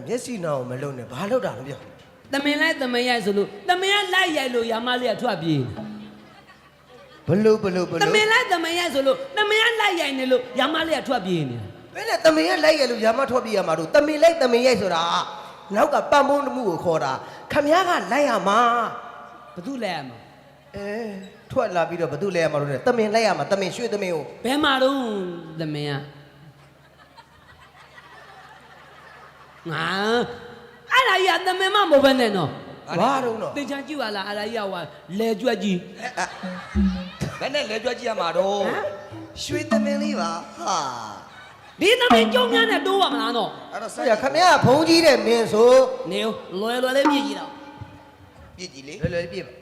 မျက်စိနာကိုမလုံနဲ့ဘာလို့တာလဲပြောတမင်လိုက်တမင်ရိုက်ဆိုလို့တမင်ကလိုက်ရိုက်လို့ရာမလေးကထွက်ပြေးဘလို့တမင်လိုက်တမင်ရိုက်ဆိုလို့တမင်ကလိုက်ရိုက်နေလို့ရာမလေးကထွက်ပြေးနေဘယ်နဲ့တမင်ကလိုက်ရလို့ရာမထွက်ပြေးရမှာတို့တမင်လိုက်တမင်ရိုက်ဆိုတာနောက်ကပန့်ပုံးမှုကိုခေါ်တာခမည်းကလိုက်ရမှာဘသူလဲရမှာထွက်လာပြီးတော့ဘသူလဲရမှာတို့တမင်လိုက်ရမှာတမင်ရွှေ့တမင်ကိုဘယ်မှာတော့တမင်ကငါအဲ့ဒါကြီးကတမင်မမဟုတ်ဘဲနဲ့နော်ဘာတော့နော်သင်္ချာကြည့်ပါလားအဲ့ဒါကြီးကဟိုလဲကြွက်ကြီးဘယ်နဲ့လဲကြွက်ကြီးရမှာတော့ရွှေသမင်လေးပါဟာဒီတမင်ကြုံများနဲ့တိုးပါမလားနော်အဲ့တော့ဆက်ရခမည်းကဘုံကြီးတဲ့မင်းဆိုနေလွယ်လေးပြည့်ကြီးတော့ပြည့်ကြီးလေလွယ်ပြည့်ပါ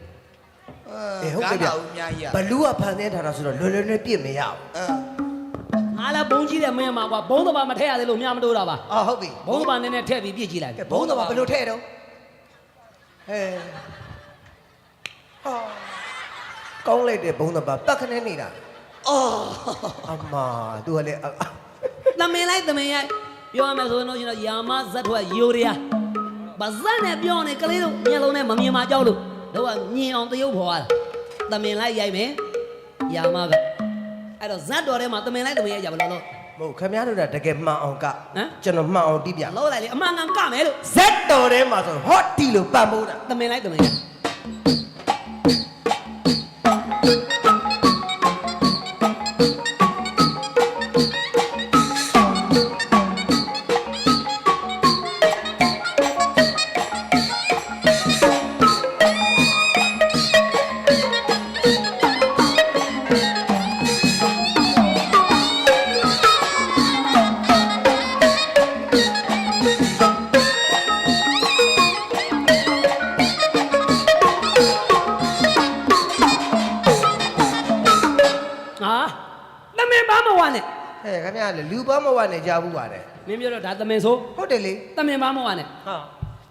ဟုတ်ကဲ့ဗျာအများကြီးဘလူးကဖန်ဆင်းထားတာဆိုတော့လွယ်ပြည့်မရဘူးငါလည်းဘုံကြီးတဲ့မင်းမှာကွာဘုံတဘာမထည့်ရသေးလို့မြမတိုးတာပါဟုတ်ပြီဘုံတဘာနည်းနည်းထည့်ပြီးပြည့်ကြည့်လိုက်ဘုံတဘာဘယ်လိုထည့်တော့ကောင်းလိုက်တဲ့ဘုံတဘာပတ်ခနဲ့နေတာအမသူကလည်းတမင်လိုက်တမင်ရိုက်ပြောရမယ်ဆိုရင်တော့ကျွန်တော်ယာမဇတ်ထွက်ယူရီးယားဗဇက်နဲ့ပြောနေကလေးတို့မျက်လုံးနဲ့မမြင်မှကြောက်လို့တော့ညင်အောင်တရုပ်ဖော်ရတာတမင်လိုက်ရိုက်မယ်ယာမကအဲ့တော့ဇတ်တော်ထဲမှာတမင်လိုက်တမင်ရိုက်ကြဘလို့လို့မဟုတ်ခင်ဗျားတို့ကတကယ်မှန်အောင်ကကျွန်တော်မှန်အောင်တီးပြလို့လိုက်လေအမှန်ကန်ကမယ်လို့ဇတ်တော်ထဲမှာဆိုဟော့တီလို့ပံ့ပိုးတာတမင်လိုက်တမင်ရိုက်ခင်ဗျားလေလူပေါင်းမဝနဲ့ကြားဘူးပါတယ်မင်းပြောတော့ဒါတမင်ဆိုဟုတ်တယ်လေတမင်ပါမဝနဲ့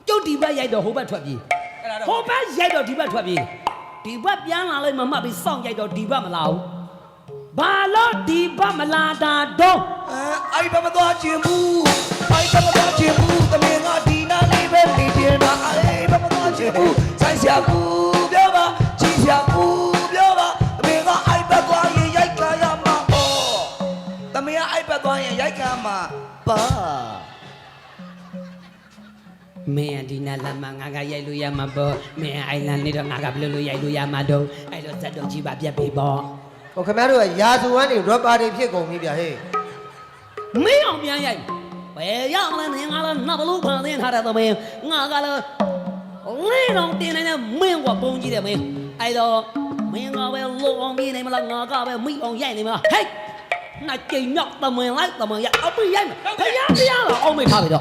ကျုပ်ဒီဘက်ရိုက်တော့ဟိုဘက်ထွက်ပြေးဟိုဘက်ရိုက်တော့ဒီဘက်ထွက်ပြေးဒီဘက်ပြန်လာလိုက်မမှတ်ပြီးစောင့်ရိုက်တော့ဒီဘက်မလာဘူးဘာလို့ဒီဘက်မလာတာတော့အဲ့ဘက်မသွားခြင်းဘူးအဲ့ဘက်မသွားခြင်းဘူးတမင်ကဒီနာလေးပဲနေခြင်းတာအဲ့ဘက်မသွားခြင်းဘူးဆိုင်ရှာဘူးပြောပါချီရှာဘူးပြောပါတမင်ကအဲ့ဘက်သွားရင်ရိုက်ကြရမှာတမင်ကအဲ့ဘက်သွားရင်ရိုက်ကြမှာပါမင်းဒီနာလာမငါကရိုက်လို့ရမှာပေါ့မင်းအိုင်လန်နေတော့ငါကဘယ်လိုရိုက်လို့ရမှာတော့အဲ့တော့ဇက်တော်ကြီးပါပြက်ပြီပေါ့ဟိုခင်ဗျားတို့ကရာဇဝင်တွေရော့ပါတွေဖြစ်ကုန်ပြီဗျာဟေးမင်းအောင်ပြန်ရိုက်ဘယ်ရောက်လဲနေငါလည်းနဘလို့ဖန်သင်းထားတဲ့သမီးငါကလည်းလေးတော့တင်းနေတဲ့မင်းကပုံကြီးတယ်မင်းအဲ့တော့မင်းကပဲလောအောင်ပြေးနေမလားငါကပဲမိအောင်ရိုက်နေမလားဟဲ့那这鸟怎么来怎么样？哦不一样，他呀不一样了，欧美咖啡的。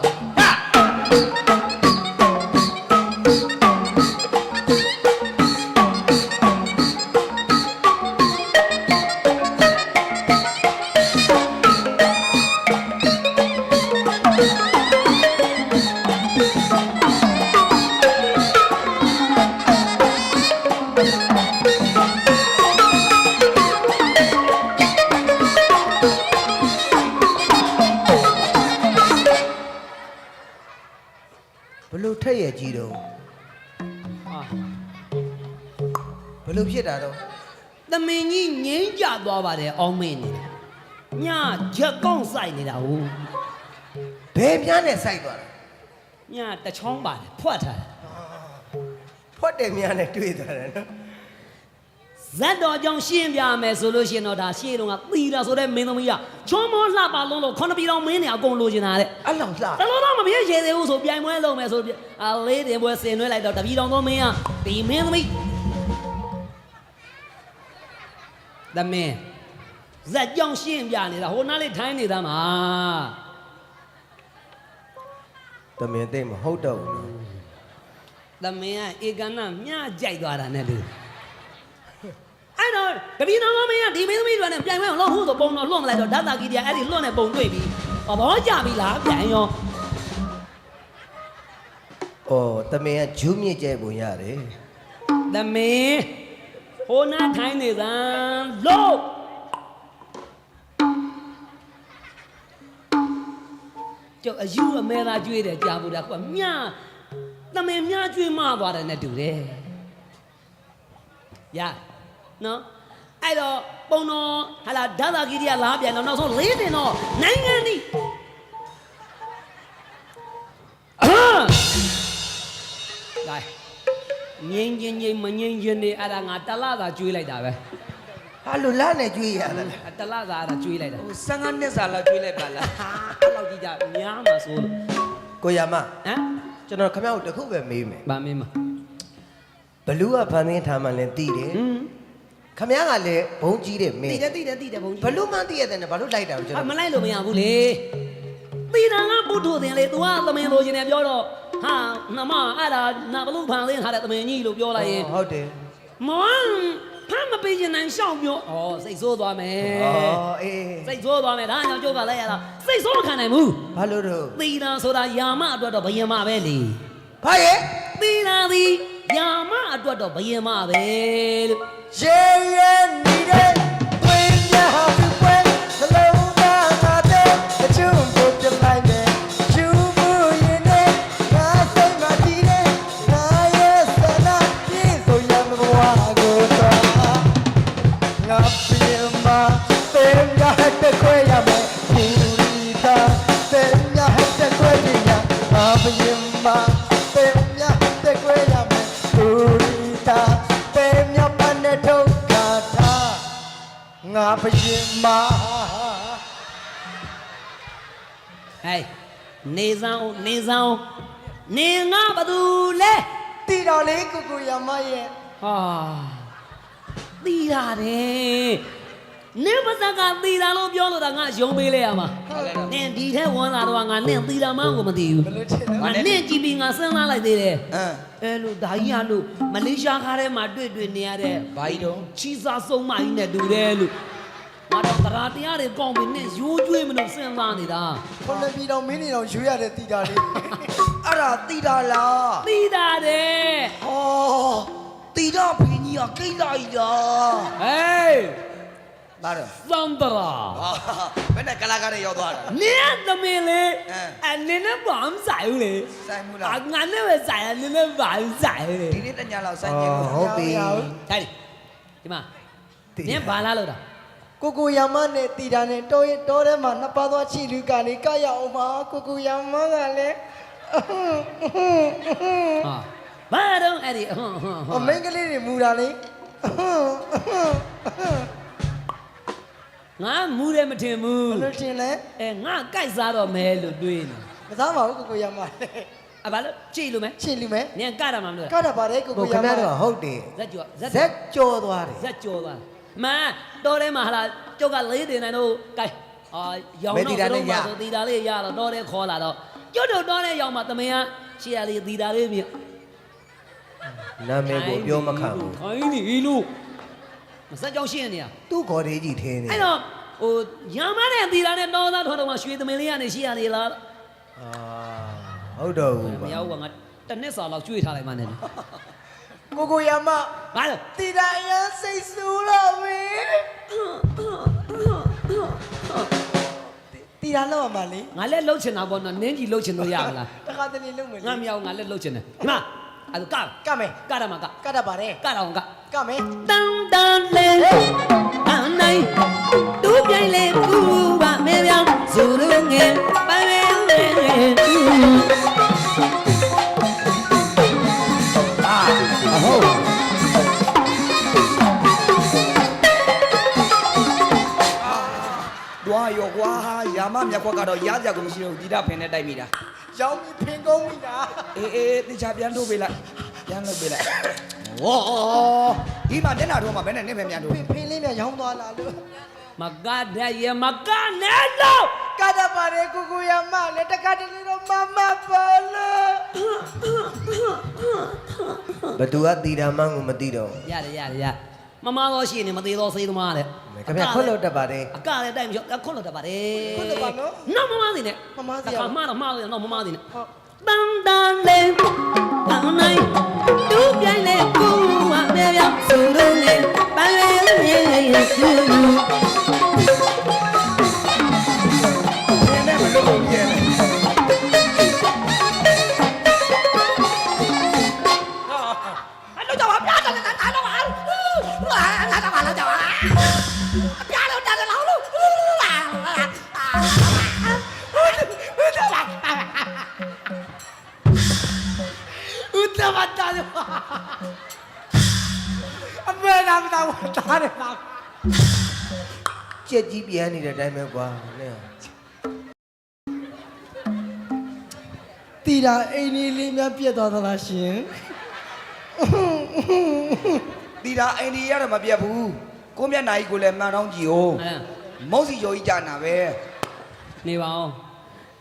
ဘလို့ထက်ရဲ့ကြီးတော့ဘလို့ဖြစ်တာတော့သမင်ကြီးငိမ့်ကြသွားပါတယ်အောင်းမင်းနေညချက်ကောင်းဆိုင်နေတာဟုတ်ဘယ်ပြားနဲ့စိုက်သွားတာညတချောင်းပါတယ်ဖွက်ထားဖွက်တယ်များနဲ့တွေ့သွားတယ်နော်ဇတ်တော်ကြောင့်ရှင်းပြမယ်ဆိုလို့ရှင်တော့ဒါရှေ့တော့ကသီတာဆိုတဲ့မင်းသမီးကချွန်းမောလှပါလုံးလို့ခုနှစ်ပြည်တော်မင်းနေအကုန်လိုချင်တာတဲ့အဲ့လောက်လှတလုံးတော့မပြေရေသေးဘူးဆိုပြိုင်ပွဲလုပ်မယ်ဆိုလေးတင်ပွဲဆင်နွှဲလိုက်တော့တပြည်တော်သောမင်းကဒီမင်းသမီးသမင်းဇက်ကြောင့်ရှင်းပြနေတာဟိုနားလေးထိုင်းနေတာမှာသမင်းသိမဟုတ်တော့ဘူးသမင်းကဧကနာမြကြိုက်သွားတာနဲ့တူအဲ့တော့တပီတော်မင်းကဒီမင်းသမီးတွေနဲ့ပြိုင်ပွဲအောင်လို့ဟိုဆိုပုံတော့လွတ်မလိုက်တော့ဓာတာကြီးတရားအဲ့ဒီလွတ်နေပုံတွေ့ပြီဘောကြပြီလားပြန်ရောသမင်းကဂျူးမြင့်ကျဲပုံရတယ်သမင်းဟိုနာထိုင်းနေသံလို့ ကျုပ်အယူအမဲသားကျွေးတယ်ကြာဘူးလားကွာမြသမင်မြကျွေးမသွားတယ်နဲ့တူတယ်ရနော်အဲ့တော့ပုံတော်ဟာလာဒါသာကြီးတွေကလာပြန်တော့နောက်ဆုံး၄တင်တော့နိုင်ငံဒီလာငိမ့်ချင်းမငိမ့်ချင်းနေအဲ့ဒါငါတလသာကျွေးလိုက်တာပဲ ဟာလူလာနဲ့ကြွေးရတယ် တလသာအဲ့ဒါကျွေးလိုက်တာ ဟို15နှစ်စာလောက်ကျွေးလိုက်ပါလား ဟာအဲ့လောက်ကြီးကြများမှာဆိုလို့ ကိုရမ ဟမ် ကျွန်တော်ခမရကိုတခုပဲမေးမယ် ဗာမင်းမ ဘလူးကဖန်သင်းထားမှလည်းတည်တယ်ခမရကလည်းဘုံကြီးတယ်မင်း တိတယ်ဘုန်းကြီး ဘလူးမှတည်ရတယ်နဲ့ဘာလို့လိုက်တာလဲကျွန် အ တော် မလိုက်လို့မရဘူးလေသီတာကပုထုသင်လေ तू ကသမင်လိုချင်တယ်ပြောတော့ဟာနှမအဲ့ဒါနာဘလူဖန်သင်းထားတဲ့သမင်ကြီးလို့ပြောလိုက်ရင် ဟုတ်တယ် မောင်ဖမ်းမပေးချင်နိုင်ရှောက်ပြောဩစိတ်ဆိုးသွားမယ် အေး စိတ်ဆိုးသွားမယ်ဒါကြောင့်ကျုပ်ကလည်းရတာစိတ်ဆိုးမခံနိုင်ဘူး ဘာလို့တော့ သီတာဆိုတာယာမအတွက်တော့ဘယင်မပဲလေ ဘာရဲ့ သီတာသည်ယာမအတွက်တော့ဘယင်မပဲလို့ ရေရဲနေတဲ့ဝင်းရဟာသူပွဲနှလုံးသားငါတဲ့အချုံကိုပြလိုက်တယ်ကျူးမှုရင်နဲ့ငါစိတ်မတည်နဲ့ငါရဲ့ဆန္ဒပြည့်စုံရမဘဝကိုတော့ငါပြေမတဲ့ငါတဲ့ခွဲရမယ်ပူရီတာတဲ့ငါတဲ့ခွဲရငါပြေမတဲ့ငါတဲ့ခွဲရမယ်ပူရီတာတဲ့ငါပန်းတဲ့ဒုက္ခတာငါပြေမ ဟဲ့နေဆောင်နေငါဘသူလဲ တီတော်လေးကိုကိုရမရဲ့ ဟာသီတာတယ်နင်းပစကသီတာလို့ပြောလို့တာငါယုံပေးလိုက်ရမှာနင်းဒီထဲဝန်လာတော့ငါနင်းသီတာမှန်းကိုမသိဘူး ဘယ်လိုချင်လဲ ငါနင်းကြည့်ပြီးငါစဉ်းစားလိုက်သေးတယ် အမ် အဲလိုဒါကြီးကလို့မလေးရှားကားထဲမှာတွေ့နေရတဲ့ ဘာကြီးတော့ ချီစာစုံမကြီးနဲ့တူတယ်လို့ငါတော့တရားတရားတွေကောင်းပြီးနင်းရိုးကျွေးမလို့စဉ်းစားနေတာ ခုနှစ်ပြည်တော်မင်းနေတော်ရွေးရတဲ့တီတော်လေးအဲ့ဒါတီတော်လား သီတာတယ် ဟောတီတော့ဖင်းကြီးကကိတ်လိုက်တာ ဟေး ဘာတော့ သံတရာ ဘယ်နဲ့ကလာကားနဲ့ရောက်သွားတာ နင်းသမင်လေ အဲ နင်းနဲ့ဘာမှမဆိုင်ဘူးလေ ဆိုင်မှုလား ငါနဲ့ပဲဆိုင်ရနင်းနဲ့ဘာမှဆိုင်လေ ဒီနေ့တညလောက်ဆိုင်ကြည့်လို့ ဟုတ်ပြီ ထိုင်ဒီမှာနင်းဘာလားလို့တာ ကိုကိုရမနဲ့တီတာနဲ့တောထဲမှာနှစ်ပါးသွားချီလူကနေကရအောင်ပါကိုကိုရမကလည်း ဟာဘာတော့အဲ့ဒီ အမင်းကလေးတွေမူတာလေ ငါမူးတယ်မထင်ဘူး ဘယ်လိုထင်လဲ အဲငါကြိုက်စားတော့မယ်လို့တွေးနေ မသားပါဘူးကိုကိုရမလည်း အဘာလို့ကြည့်လို့မယ် ချီလူမယ် နင်းကတာမှမလို့ ကတာပါတယ်ကို ကို ကို ခ ရ မ မ ရတော့ဟုတ်တယ် ဇက်ကျော် ဇက်ကြော်သွားတယ် ဇက်ကျော်သွားမတော်ထဲမှာဟာလာကျုပ်ကလေးတင်နေတော့ကြိုက်အာရောင်တော့ဆိုတီတာလေးရတော့တော်ထဲခေါ်လာတော့ကျွတ်တို့တော်ထဲရောက်မှသမင်ကရှေ့ရလေးတီတာလေးမြင် နာမည်ကိုပြောမခံဘူး ခိုင်းနေလို့မစက်ကြောင်ရှင်းနေရ သူ့ခေါ်သေးကြီးထင်းနေ အဲ့တော့ဟိုရမတဲ့တီတာနဲ့တော်သားထော်တော့မှရွှေသမင်လေးကနေရှေ့ရလေးလား အာဟုတ်တော့ဘူး မရဘူးကငါတစ်နှစ်စာလောက်ကျွေးထားလိုက်မှနဲ့ ကိုကိုရမ ဘာလို့ တီတာရန်စိတ်ဆူတော့ပြီတီတာလောက်မှာလေ ငါလည်းလှုပ်ချင်တာပေါ့နော်နင်းကြီးလှုပ်ချင်လို့ရမလား တခါတလေလုံးမယ် ငါမရဘူးငါလည်းလှုပ်ချင်တယ်ဒီမှာအဲ့ဒါ ကမယ် ကရမှာက ကတာပါတယ် ကရအောင်က ကမယ် တန်တန်လေးအနိုင်တူပြိုင်လေးကူပါမေပြောင်းဇူရုငယ်ပိုင်ဝဲအဟုတ် တွားရောကွာရာမမြက်ခွက်ကတော့ရားကြကိုမရှိတော့ဒီတာဖင်နဲ့တိုက်မိတာ ရောင်းပြီးဖင်ကုန်းမိတာ အေးတေချာပြန်ထုတ်ပေးလိုက်ပြန်လုပ်ပေးလိုက်ဝေါဒီမှာမျက်နှာတော့မှဘယ်နဲ့နင့်ပဲပြန်ထုတ် ဖင်လေးမြရောင်းသွားလာလို့ မကတဲ့ရမကနဲ့လို့ ကတာပါတယ်ကိုကိုရမလည်းတခါတလေတော့မမပါလို့ ဘသူကတီတာမှန်းကိုမသိတော့ ရတယ်မမတော်ရှိနေမသေးတော့စိတ်သမားတဲ့ ခင်ဗျခွတ်လို့တက်ပါတယ် အကလည်းတိုက်မလျှော့ခွတ်လို့တတ်ပါတယ် ခွတ်လို့ပါနော် နော်မမစီနဲ့ မမစီ တ ရ ခါမှားတော့မှားလို့နော်မမစီနဲ့ ဟုတ် တန်တန်လေးအနိုင်တူပြိုင်လေးကူပါမေပြောင်းဇူရုငယ်ပိုင်ဝဲကူ နင်းနဲ့မလုပ်ဘူးကျဲ တမတားအမေနာမတားတားတယ်လား ကြက်ကြီးပြန်နေတဲ့အတိုင်းပဲကွာနဲ့ တီတာအိမ်လေးလေးများပြတ်သွားသလားရှင် တီတာအိန္ဒိယတော့မပြတ်ဘူးကိုမျက်နှာကြီးကိုလည်းမှန်တော့ကြည့်ဦးမုတ်စီကျော်ကြီးကြာနာပဲ နေပါဦး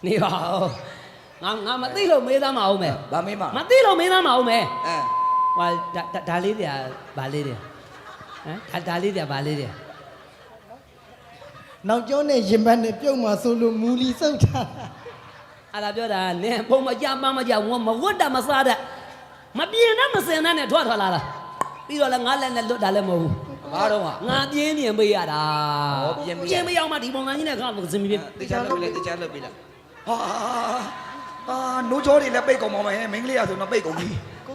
နေပါဦးငါမသိလို့မေးသားမအောင်မယ် ဗာမင်းမ မသိလို့မေးသားမအောင်မယ် အဲ ဟိုဒါလေးတွေကဗာလေးတွေဟမ်ဒါလေးတွေကဗာလေးတွေ နောက်ကျောင်းနဲ့ရင်ဘတ်နဲ့ပြုတ်မှဆိုလို့မူလီစုပ်ထား အဲ့ဒါပြောတာနင်ပုံမကြပန်းမကြဝမဝတ်တာမစားတဲ့မပြင်းနဲ့မစင်နဲ့ထွက်လာတာပြီးတော့လည်းငါလည်းနဲ့လွတ်တာလည်းမဟုတ်ဘူး ဘာတော့က ငါပြင်းပြပေးရတာ ဩပြင်းပေးရ ပြင်းမရောက်မှဒီပုံစံကြီးနဲ့ခါမစင်ပြင်း တေချာလုပ်ပြီလေတေချာလုပ်ပြီလားဟာနိုးကြောတွေလည်းပိတ်ကုန်ပါမယ်မင်းကလေးရဆိုတော့ပိတ်ကုန်ပြီ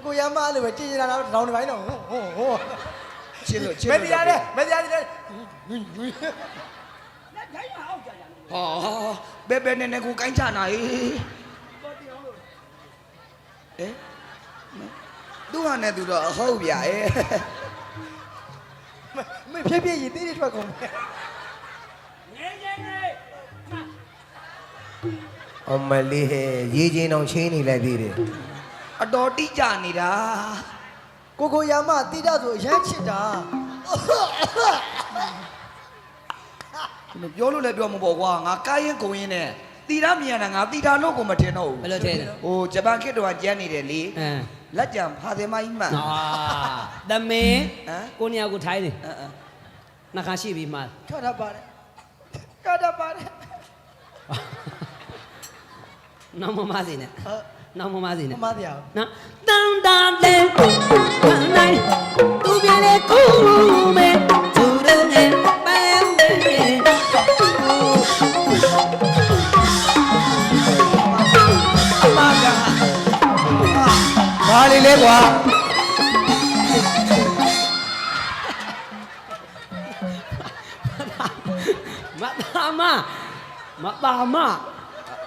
ကိုရမ်းမလို့ပဲကြည်ကြတာတော့တောင်းနေပိုင်းတော့ဟို ချင်းလို့ချင်း မ လို့ တရားနဲ့မတရားနဲ့ ဟာဘယ်ဘယ်နဲ့နဲ့ကိုကိုင်းချနာဟေးသူဟာနဲ့သူတော့ဟုတ်ဗျာမဖြည်းဖြည်းရည်သေးတွေထွက်ကုန်မယ် အမလေးဟဲ့ရေချင်းအောင်ချင်းနေလိုက်သေးတယ်အတော်တိကျနေတာ ကိုရမ်းမတီတာဆိုရမ်းချစ်တာ ပြောလို့လည်းပြောမှာပေါ့ကွာငါကားရင်ကုန်ရင်နဲ့တီတာမြန်တာငါတီတာလို့ကိုမထင်တော့ဘူး ဘယ်လိုထင်လဲ ဟိုဂျပန်ခေတ်တော့ကျန်းနေတယ်လေ အမ် လက်ကြံဖာတယ်မကြီးမှန် အာသမင်း ဟမ် ကိုနေရာကိုထိုင်းနေနှခါရှိပြီမှာ ထွက်တာပါတယ်ကတာပါတယ် နောက်မမစီနဲ့နောက်မမစီနဲ့ မတရား နော်တန်တန်တဲ့ခံနိုင်သူပြလေကူမဲသူရနေပန်းနေ ဘာလေးလဲကွာ မတာမ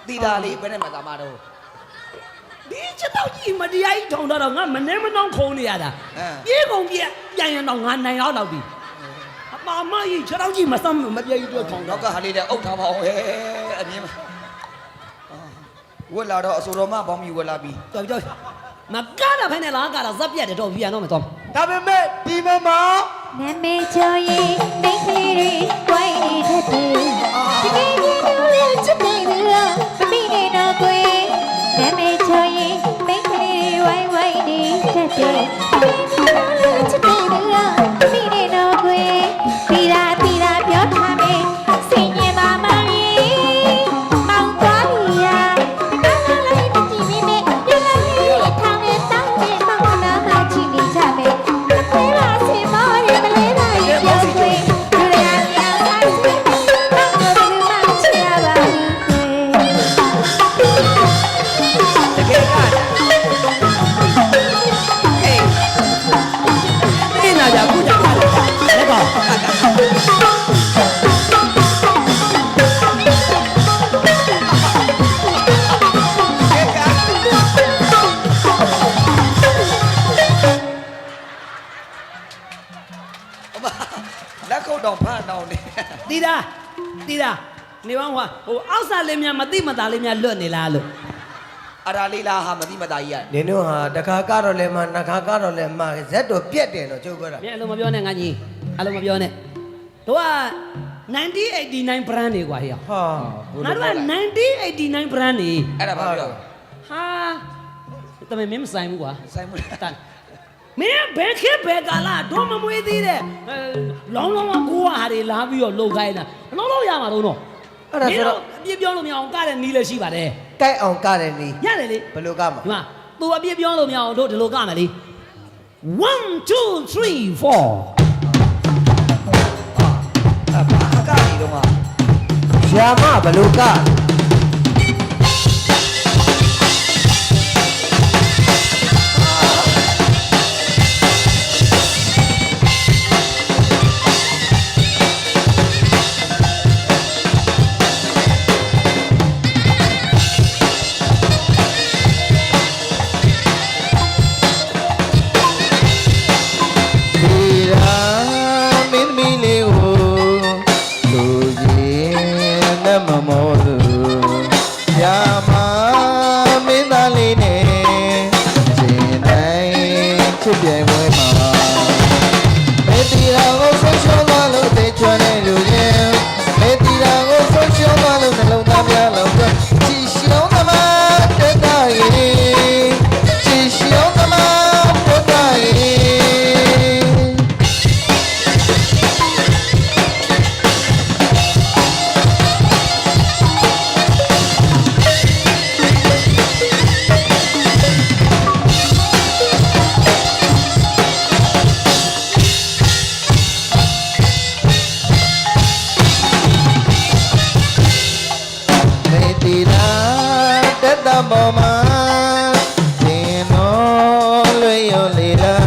တီတာလေးဘယ်နဲ့မှသာမတော့ ဒီချက်တော့ကြီးမတရားကြီးထုံတော့ငါမနေမနှောင်းခုံနေရတာပြေးကုန်ပြန်ရင်တော့ငါနိုင်တော့ပြီအပါမကြီးချက်တော့ကြီးမစမ်းမပြေးကြီးတော့ထုံ နော တော့ က်ကဟာလေးလည်းအုပ်ထားပါအောင်ဟဲ့အမြင်မဝက်လာတော့အစိုးရမဘောင်းမီဝက်လာပြီ ကြောက်မကားတာဖိုင်နဲ့လားကားတာဇက်ပြက်တယ်တော့ပြန်တော့မတော် ဒါပေမဲ့ဒီမမ နာမည်ကျော်ရင်မိန်းကလေးတွေဝိုင်းနေတတ်တယ်တကယ်ကြီးလို့လည်းချစ်တယ်လို့မမိနေတော့ကွယ်နာမည်ကျော်ရင်မိန်းကလေးတွေဝိုင်းနေတတ်တယ်တကယ်ကြီးလို့လည်းချစ်တယ်လို့မမိနေတော့ကွယ်ပြီးတာပြောထားမယ်စင်ရင်ပါမလေးမောင်သွားပြီရာကားလိုက်မကြည့်မိနဲ့ရလာလေးထောင်နဲ့တောင်းနဲ့တောင်းနာမှချီနေကြမယ် Hãy subscribe cho kênh Ghiền Mì Gõ để không bỏ lỡ nhữngလက်ခုပ်တော့ဖမ်းတော့နေ တီတာနေပါဟိုအောက်စားလေးများမတိမတာလေးများလွတ်နေလားလို့ အရာလေးလားဟာမတိမတာကြီးရ နင်တို့ဟာတခါကတော့လဲမနှစ်ခါကတော့လဲမဇက်တော့ပြက်တယ်တော့ကျုပ်ပြောတာ မြန်လို့မပြောနဲ့ငါကြီးအဲ့လိုမပြောနဲ့တို့က1989 brand တွေကွာဟေ့ ဟာ ငါတို့က1989 brand တွေ အဲ့ဒါဘာပြော ဟာတမင်မင်းမဆိုင်ဘူးကွာ ဆိုင်မှု တန်မင်းဘယ်ခေတ်ဘယ်ကာလတော့မမွေးသေးတဲ့လောင်းလောင်းကိုဟာတွေလာပြီးတော့လှုပ်ခိုင်းတာလုံးရမှာတော့နော် အဲ့ဒါဆိုတော့ အပြစ်ပြောလို့မရအောင်ကတဲ့နီးလည်းရှိပါတယ် ကြိုက်အောင်ကတယ်နီး ရတယ်လေ ဘယ်လိုကမှာ ဒီမှာ तू အပြစ်ပြောလို့မရအောင်တို့ဒီလိုကမယ်လေ1 2 3 4 အကားကြီးတော့မှာ ရှာမဘယ်လိုက ပြိုင်ပွဲမှာမေတီရာကိုဆုံးရှုံးသွားလို့သိချွန်တဲ့လူချင်းမေတီရာကိုဆုံးရှုံးသွားလို့နှလုံးသားများလုံးကချီရှုံးသမားတက်တာရင်ချီရှုံးသမားတက်တာရင်ပေါ်မှာရှင်တော်လွေရောလေလာ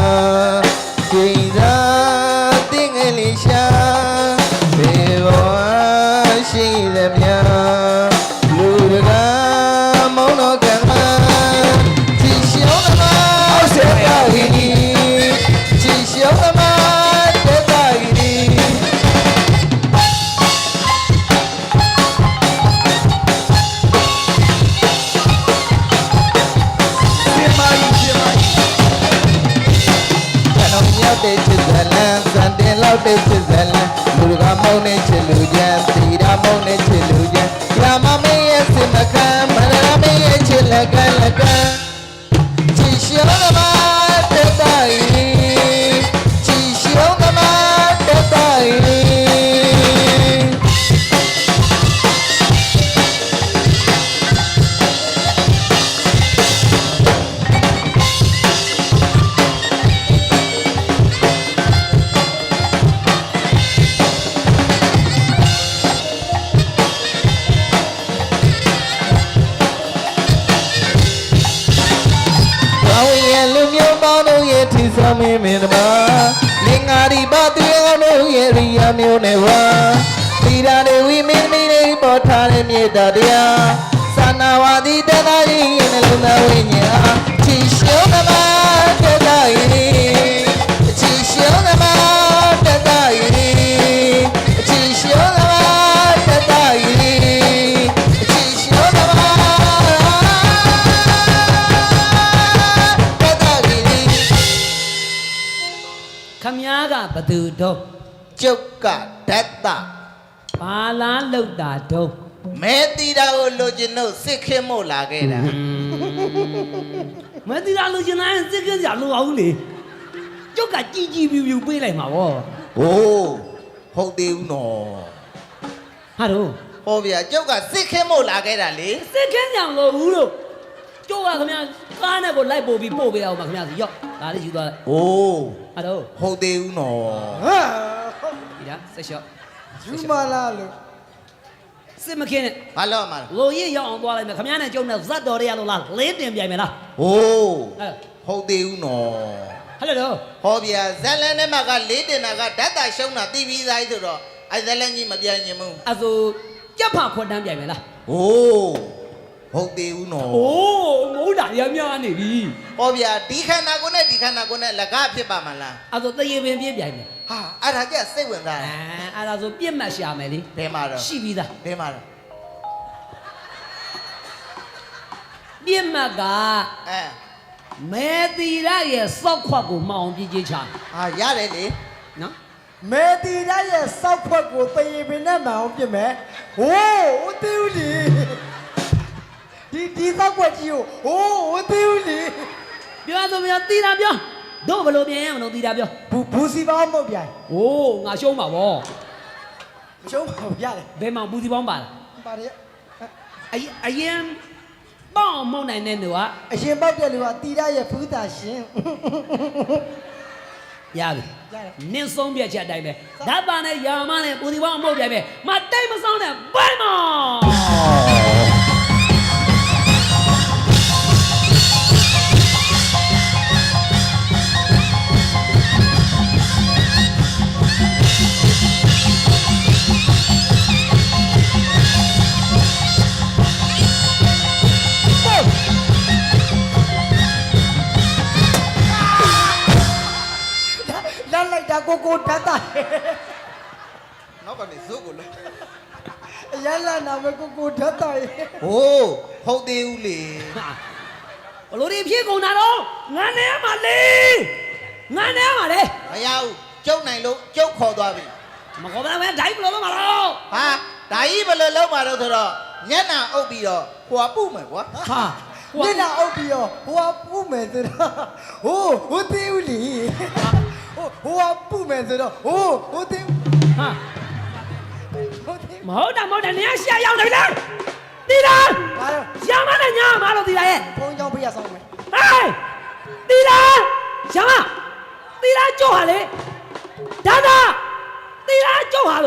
ချိန်သာတင်းငယ်လေးရှာဘေဘောရှိသည်များလူတကာမောင်းတော်ကံမချီရှောင်းသမားဆက်တာဟီချီရှောင်းသမားတက်တာဟီတဲ့ချစ်ဇလန်စံတင်လောက်တဲ့ချစ်ဇလန်လူကမောင်းတဲ့ချစ်လူချမ်းတီတာမောင်းတဲ့ချစ်လူချမ်းရာမမင်းရဲ့စင်မခံမရမင်းရဲ့ချစ်လက်ကလက်ကချီရှောင်းသမားတက်တိုင်းချီရှောင်းသမားတက်တိုင်းမင်းမင်းတမလင်္ကာဒီပါတီအောင်တို့ရဲ့ရိယာမျိုးနဲ့ဝါသီရာတွေဝိမင်းမင်းလေးပေါ်ထားတဲ့မြေတာတရားသာနာဝါဒီတသာရင်နှလုံးသားဝိညာဉ်ချီရှုံးသမားတက်တာရင်ချီရှုံးသမားတက်တာရင်ချီရှုံးသမားတက်တာရင်ချီရှုံးသမားခမားကဘသူတော့ကျုပ်ကဓာတ်တာ ဘာလားလောက်တာတော့ မဲတီတာကိုလိုချင်လို့စစ်ခင်းမို့လာခဲ့တာ မသိတာလူချင်းတိုင်းစစ်ကင်းကြလို့အောင်လေကျုပ်ကကြည်ကြည်ပြူပြူပေးလိုက်မှာဗော ဟိုးဟုတ်သေးဘူးနော် ဟာတော့ ဟောဗျာကျုပ်ကစစ်ခင်းမို့လာခဲ့တာလေ စစ်ကင်းကြလို့ဘူးလို့ကျုပ်ကခမကားနဲ့ကိုလိုက်ပို့ပြီးပို့ပေးအောင်ပါခမစီရော့ဒါလေးယူသွားလိုက် ဟိုး ဟာတော့ ဟုတ်သေးဘူးနော် ဟာ ဒီလားဆက်လျှော့ ယူမလာလို့ စစ်မခင်းနဲ့ ဘာလို့မှာ လိုရစ်ရောက်အောင်သွားလိုက်မယ်ခမနဲ့ကျုံနဲ့ဇတ်တော်ရရလို့လားလေးတင်ပြိုင်မယ်လား ဟိုး ဟဲ့ ဟုတ်သေးဘူးနော် ဟဲ့လို့ ဟောဗျာဇက်လန်ထဲမှာကလေးတင်တာကဓာတ်တာရှုံးတာတီးပြီးသားဆိုတော့အဲဇက်လန်ကြီးမပြိုင်ချင်ဘူး အဲ့ဆိုကြက်ဖခွက်တန်းပြိုင်မယ်လား ဟိုးဟုတ်သေးဘူးနော် အိုးမိုးတာရများနေပြီ ဟောဗျာဒီခန္ဓာကိုယ်နဲ့ဒီခန္ဓာကိုယ်နဲ့လကဖြစ်ပါမလား အဲ့ဆိုတရေပင်ပြည့်ပြိုင်မယ် ဟာအဲ့ဒါကြက်စိတ်ဝင်စားတယ် အဲ့ဒါဆိုပြစ်မှတ်ရှာမယ်လေ ဘယ်မှာတော့ ရှိပြီးသား ဘယ်မှာတော့ ပြစ်မှတ်က အဲ မဲတီရရဲ့စောက်ခွက်ကိုမှောင်ပြည့်ချာ ဟာရတယ်လေ နော် မဲတီရရဲ့စောက်ဖွက်ကိုတရေပင်နဲ့မအောင်ပြစ်မယ်ဟိုးဦးသေးဦးလီဒီစောက်ဖွက်ကြီးကိုဟိုးဦးသေးဦးလီ ပြောဆိုပြောတီတာပြောတို့ဘယ်လိုပြင်ရမလို့တီတာပြော ဘူစီပေါင်းမဟုတ်ပြိုင် โอ้ငါရှုံးပါဗော မရှုံးပါဘူးရတယ် ဘယ်မှာဘူးစီပေါင်းပါလား ပါတယ် အရင်ပေါအောင်မုံနိုင်တဲ့သူကအ ရင်ပေါက်တဲ့လူကတီရရဲ့ဖူးတာရှင် ရပြီ ရတယ် နင်းဆုံးပြက်ချက်တိုင်းပဲဓာတ်ပါနဲ့ယာမနဲ့ဘူးစီပေါင်းအမုတ်ပြိုင်ပဲမတိတ်မဆောင်နဲ့ဘိုင်မော လမ်းလိုက်တာကိုဓာတ်တာ နောက်ကနေဇုတ်ကိုလို့ အရလာနာမကိုဓာတ်တာ ဟိုးဟုတ်သေးဘူးလေ ဘလို့ဒီဖြစ်ကုန်တာတော့ငါနေမှာလေ ငါနေရမှာလေ မရဘူးကျုပ်နိုင်လို့ကျုပ်ခေါ်သွားပြီ မခေါ်ပါနဲ့ဒိုင်းဘလို့လုံးမလို့ ဟာဒါကြီးဘယ်လိုလုပ်မှာတော့ဆိုတော့ညက်နာအုပ်ပြီးတော့ဟွာပုမယ်ကွာ ဟာ မျက်နှာအုပ်ပြီးတော့ဟိုကပူမယ်ဆိုတော့ဟိုသေးဦးလီဟိုကပူမယ်ဆိုတော့ဟိုသေး ဟာ ဟိုသေး မဟုတ်တာနေရရှာရောက်တယ်လေတီတာ ဘာလို့ ရမနဲ့ညာမလို့တီတာရဲ့ ဘုံကြောင့်ပြရဆောင်မယ် ဟေးတီတာရမတီတာကြောက်ဟာလေဒါသာတီတာကြောက်ဟာလို့